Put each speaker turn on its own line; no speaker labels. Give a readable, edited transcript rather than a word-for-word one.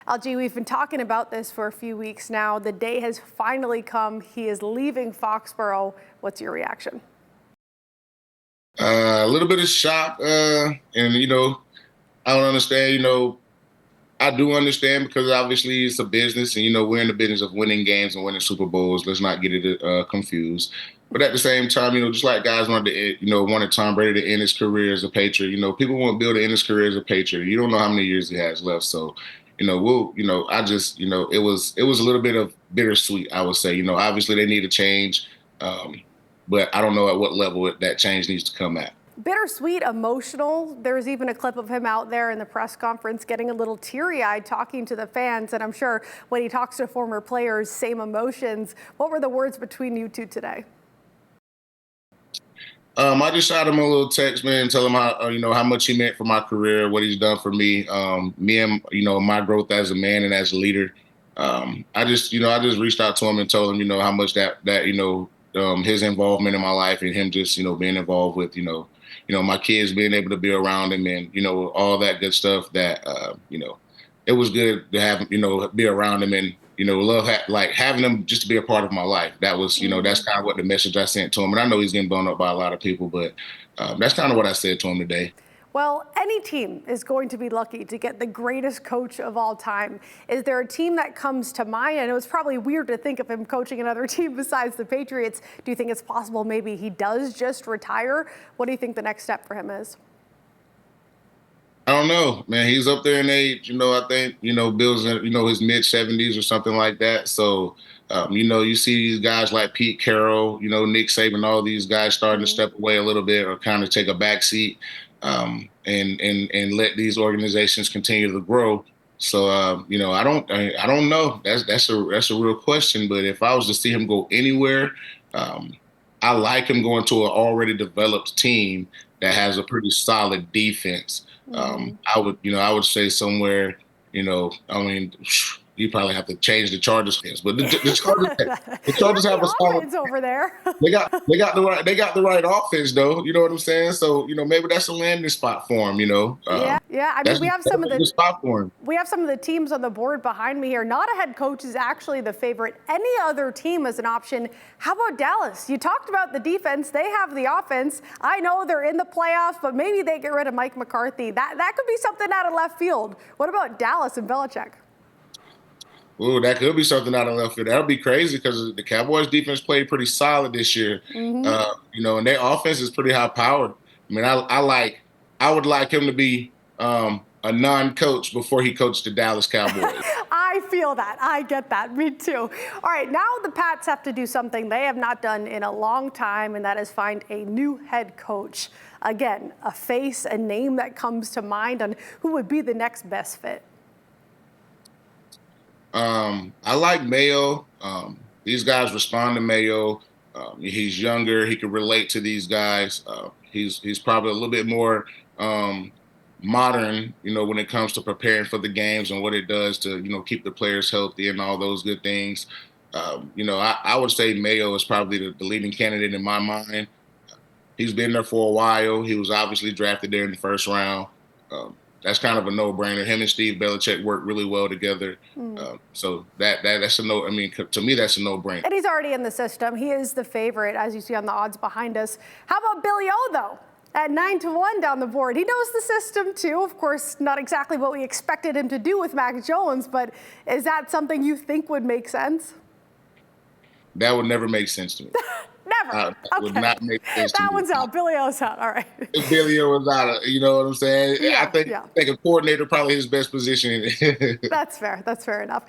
LG, we've been talking about this for a few weeks now. The day has finally come. He is leaving Foxborough. What's your reaction?
A little bit of shock, and I don't understand. I do understand because obviously it's a business, and we're in the business of winning games and winning Super Bowls. Let's not get it confused. But at the same time, just like guys wanted Tom Brady to end his career as a Patriot. People want Bill to end his career as a Patriot. You don't know how many years he has left, so I just, it was a little bit of bittersweet. I would say, obviously they need a change, but I don't know at what level that change needs to come at.
Bittersweet, emotional. There's even a clip of him out there in the press conference getting a little teary-eyed talking to the fans. And I'm sure when he talks to former players, same emotions. What were the words between you two today?
I just shot him a little text, man, tell him how much he meant for my career, what he's done for me, me and my growth as a man and as a leader. I just reached out to him and told him, how much his involvement in my life and him just, being involved with, my kids being able to be around him and, all that good stuff that, it was good to have, be around him and, like having him just to be a part of my life. That was, that's kind of what the message I sent to him. And I know he's getting blown up by a lot of people, but that's kind of what I said to him today.
Well, any team is going to be lucky to get the greatest coach of all time. Is there a team that comes to mind? I know it's probably weird to think of him coaching another team besides the Patriots. Do you think it's possible maybe he does just retire? What do you think the next step for him is?
I don't know, man. He's up there in age. I think, Bill's in, his mid 70s or something like that. So, you see these guys like Pete Carroll, Nick Saban, all these guys starting to step away a little bit or kind of take a back seat, and let these organizations continue to grow. So, I don't know. That's a real question. But if I was to see him go anywhere, I like him going to an already developed team that has a pretty solid defense. I would say somewhere, I mean, you probably have to change the Chargers fans, but the Chargers have a solid
over there.
they got the right offense though. You know what I'm saying? So maybe that's a landing spot for him.
Yeah. I mean, we have some of the
spot for him.
We have some of the teams on the board behind me here. Not a head coach is actually the favorite. Any other team is an option. How about Dallas? You talked about the defense. They have the offense. I know they're in the playoffs, but maybe they get rid of Mike McCarthy. That could be something out of left field. What about Dallas and Belichick?
Ooh, that could be something out of left field. That would be crazy because the Cowboys defense played pretty solid this year. And their offense is pretty high powered. I mean, I would like him to be a non-coach before he coached the Dallas Cowboys.
I feel that. I get that. Me too. All right, now the Pats have to do something they have not done in a long time, and that is find a new head coach. Again, a face, a name that comes to mind on who would be the next best fit.
I like Mayo. These guys respond to Mayo. He's younger. He can relate to these guys. He's probably a little bit more modern, when it comes to preparing for the games and what it does to, keep the players healthy and all those good things. I would say Mayo is probably the leading candidate in my mind. He's been there for a while. He was obviously drafted there in the first round. That's kind of a no-brainer. Him and Steve Belichick work really well together. So that's a no. I mean, to me, that's a no-brainer.
And he's already in the system. He is the favorite, as you see on the odds behind us. How about Billy O, though? At 9-1 down the board. He knows the system, too. Of course, not exactly what we expected him to do with Mac Jones, but is that something you think would make sense?
That would never make sense to me.
Never.
Okay. Would not make sense to
that
me.
one's out. Billy O's out. All right.
If Billy O was out, you know what I'm saying?
Yeah,
I think a coordinator probably his best position.
That's fair. That's fair enough.